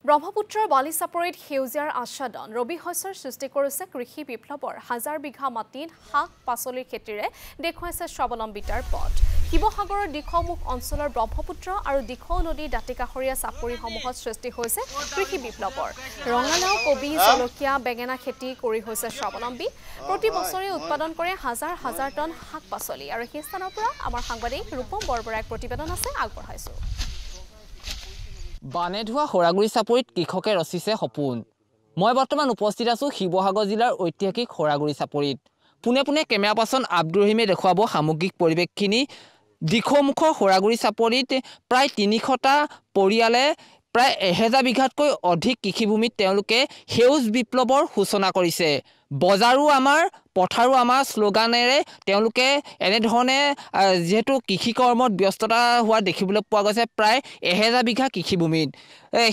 ব্ৰহ্মপুত্ৰৰ বালিচাপৰিত সেউজীয়াৰ আচ্ছাদন ৰবি শস্যৰ সৃষ্টি কৰিছে কৃষি বিপ্লৱৰ হাজাৰ বিঘা মাটিত শাক পাচলিৰ খেতিৰে দেখুৱাইছে স্বাৱলম্বিতাৰ পথ শিৱসাগৰৰ দিখৌমুখ অঞ্চলৰ ব্ৰহ্মপুত্ৰ আৰু দিখৌ নদীৰ দাঁতিকাষৰীয়া চাপৰিসমূহত সৃষ্টি হৈছে কৃষি বিপ্লৱৰ ৰঙালাও কবি জলকীয়া বেঙেনা খেতি কৰি হৈছে স্বাৱলম্বী প্ৰতি বছৰে উৎপাদন কৰে হাজাৰ হাজাৰ টন শাক পাচলি আৰু সেই স্থানৰ পৰা আমাৰ সাংবাদিক ৰূপম বৰবৰাৰ প্ৰতিবেদন আছে আগবঢ়াইছো বানে ধোৱা খৰাগুৰি চাপৰিত কৃষকে ৰচিছে সপোন মই বৰ্তমান উপস্থিত আছো শিৱসাগৰ জিলাৰ ঐতিহাসিক খৰাগুৰি চাপৰিত পুনে পুনে কেমেৰা পাৰ্চন আব্দুৰ ৰহিমে দেখুৱাব সামগ্ৰিক পৰিৱেশখিনি দিখৌমুখৰ খৰাগুৰি চাপৰিত প্ৰায় ৩০০টা পৰিয়ালে প্ৰায় ১০০০ বিঘাতকৈ অধিক কৃষিভূমিত তেওঁলোকে সেউজ বিপ্লৱৰ সূচনা কৰিছে বজাৰো আমাৰ পথাৰো আমাৰ শ্লোগানেৰে তেওঁলোকে এনেধৰণে যেহেতু কৃষি কৰ্মত ব্যস্ততা হোৱা দেখিবলৈ পোৱা গৈছে প্ৰায় ১০০০ বিঘা কৃষিভূমিত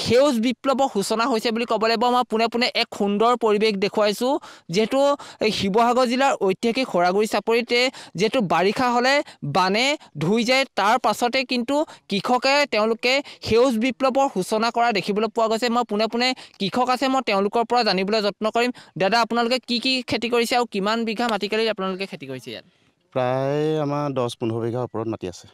সেউজ বিপ্লৱৰ সূচনা হৈছে বুলি ক'ব লাগিব মই পুনে পুনে এক সুন্দৰ পৰিৱেশ দেখুৱাইছোঁ যেহেতু শিৱসাগৰ জিলাৰ ঐতিহাসিক খৰাগুৰি চাপৰিতে যেহেতু বাৰিষা হ'লে বানে ধুই যায় তাৰ পাছতে কিন্তু কৃষকে তেওঁলোকে সেউজ বিপ্লৱৰ সূচনা কৰা দেখিবলৈ পোৱা গৈছে মই পুনে পুনে কৃষক আছে মই তেওঁলোকৰ পৰা জানিবলৈ যত্ন কৰিম দাদা আপোনালোকে কি খেতি কৰিছে আৰু কিমান বিঘা মাটিকালি আপোনালোকে খেতি কৰিছে ইয়াত প্ৰায় আমাৰ ১০-১৫ বিঘাৰ ওপৰত মাটি আছে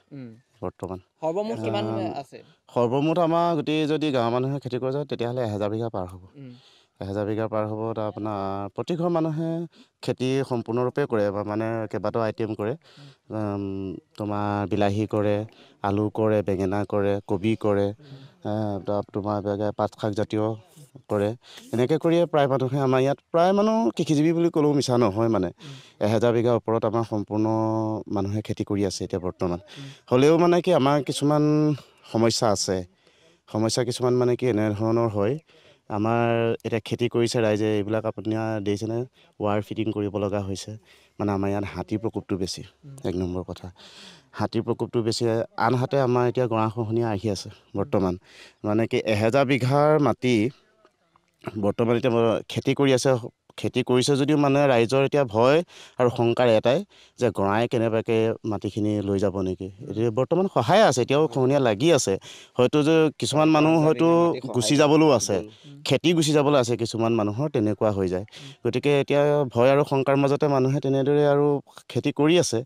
বৰ্তমান সৰ্বমুঠ কিমান আছে সৰ্বমুঠ আমাৰ গোটেই যদি গাঁৱৰ মানুহে খেতি কৰে যায় তেতিয়াহ'লে ১০০০ বিঘা পাৰ হ'ব ১০০০ বিঘা পাৰ হ'ব তাৰ আপোনাৰ প্ৰতি ঘৰ মানুহে খেতি সম্পূৰ্ণৰূপে কৰে মানে কেইবাটাও আইটেম কৰে তোমাৰ বিলাহী কৰে আলু কৰে বেঙেনা কৰে কবি কৰে তোমাৰ পাত শাক জাতীয় কৰে এনেকৈ কৰিয়ে প্ৰায় মানুহে আমাৰ ইয়াত প্ৰায় মানুহ কৃষিজীৱী বুলি ক'লেও মিছা নহয় মানে ১০০০ বিঘাৰ ওপৰত আমাৰ সম্পূৰ্ণ মানুহে খেতি কৰি আছে এতিয়া বৰ্তমান হ'লেও মানে কি আমাৰ কিছুমান সমস্যা আছে সমস্যা কিছুমান মানে কি এনেধৰণৰ হয় আমাৰ এতিয়া খেতি কৰিছে ৰাইজে এইবিলাক আপুনি দেখিছেনে ৱাৰ ফিটিং কৰিব লগা হৈছে মানে আমাৰ ইয়াত হাতীৰ প্ৰকোপটো বেছি এক নম্বৰ কথা হাতীৰ প্ৰকোপটো বেছি আনহাতে আমাৰ এতিয়া গৰাখহনীয়া আহি আছে বৰ্তমান মানে কি ১০০০ বিঘাৰ মাটি বৰ্তমান এতিয়া খেতি কৰিছে যদিও মানে ৰাইজৰ এতিয়া ভয় আৰু শংকাৰ এটাই যে গঁড়াই কেনেবাকৈ মাটিখিনি লৈ যাব নেকি এতিয়া বৰ্তমান সহায় আছে এতিয়াও খহনীয়া লাগি আছে হয়তো যে কিছুমান মানুহ হয়তো গুচি যাবলৈও আছে খেতি গুচি যাবলৈ আছে কিছুমান মানুহৰ তেনেকুৱা হৈ যায় গতিকে এতিয়া ভয় আৰু শংকাৰ মাজতে মানুহে তেনেদৰে আৰু খেতি কৰি আছে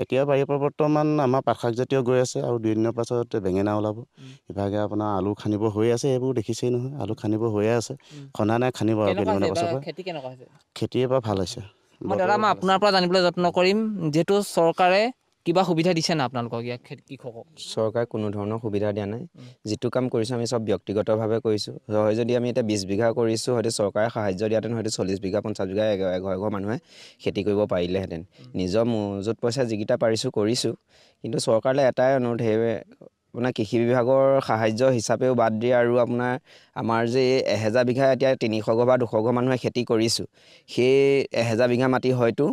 এতিয়া বাৰীৰ পৰা বৰ্তমান আমাৰ পাত শাক জাতীয় গৈ আছে আৰু ২ দিনৰ পাছত বেঙেনা ওলাব ইভাগে আপোনাৰ আলু খান্দিব হৈ আছে এইবোৰ দেখিছেই নহয় আলু খান্দিব হৈয়ে আছে খন্দা নাই খান্দিব আৰু কেইদিনমানৰ পাছৰ পৰা খেতি এবাৰ ভাল হৈছে দাদা মই আপোনাৰ পৰা জানিবলৈ যত্ন কৰিম যিহেতু চৰকাৰে কিবা সুবিধা দিছে না আপোনালোকক ইয়াত কৃষকক চৰকাৰে কোনো ধৰণৰ সুবিধা দিয়া নাই যিটো কাম কৰিছোঁ আমি চব ব্যক্তিগতভাৱে কৰিছোঁ হয় যদি আমি এতিয়া ২০ বিঘা কৰিছোঁ হয়তো চৰকাৰে সাহায্য দিয়াহেঁতেন হয়তো ৪০ বিঘা ৫০ বিঘা এঘৰ মানুহে খেতি কৰিব পাৰিলেহেঁতেন নিজৰ মজুত পইচা যিকেইটা পাৰিছোঁ কৰিছোঁ কিন্তু চৰকাৰলৈ এটাই অনুৰোধ আপোনাৰ কৃষি বিভাগৰ সাহায্য হিচাপেও বাদ দিয়ে আৰু আপোনাৰ আমাৰ যে ১০০০ বিঘা এতিয়া ৩০০ ঘৰ বা ২০০ ঘৰ মানুহে খেতি কৰিছোঁ সেই ১০০০ বিঘা মাটি হয়তো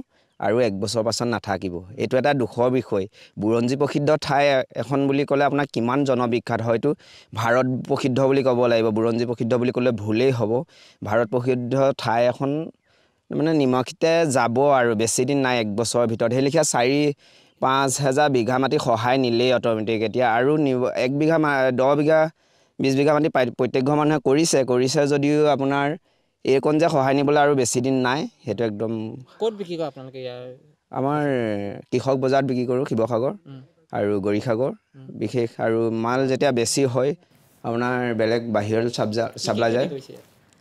আৰু ১ বছৰ পাছত নাথাকিব এইটো এটা দুখৰ বিষয় বুৰঞ্জী প্ৰসিদ্ধ ঠাই এখন বুলি ক'লে আপোনাৰ কিমান জনবিখ্যাত হয়তো ভাৰত প্ৰসিদ্ধ বুলি ক'ব লাগিব বুৰঞ্জী প্ৰসিদ্ধ বুলি ক'লে ভুলেই হ'ব ভাৰত প্ৰসিদ্ধ ঠাই এখন মানে নিমখিতে যাব আৰু বেছি দিন নাই ১ বছৰৰ ভিতৰত সেই লেখীয়া ৪-৫ বিঘা মাটি সহায় নিলেই অট'মেটিক এতিয়া আৰু ১ বিঘা ১০ বিঘা ২০ বিঘা মাটি প্ৰত্যেক ঘৰ মানুহে কৰিছে যদিও আপোনাৰ এইকণ যে সহায় নিবলৈ আৰু বেছি দিন নাই সেইটো একদম ক'ত বিক্ৰী কৰে আপোনালোকে ইয়াৰ আমাৰ কৃষক বজাৰত বিক্ৰী কৰোঁ শিৱসাগৰ আৰু গৰিসাগৰ বিশেষ আৰু মাল যেতিয়া বেছি হয় আপোনাৰ বেলেগ বাহিৰত চাপ্লাই যায়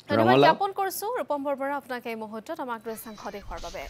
ধন্যবাদ জ্ঞাপন কৰিছোঁ ৰূপম বৰবৰা আপোনাক এই মুহূৰ্তত আমাক সাংবাদিক হোৱাৰ বাবে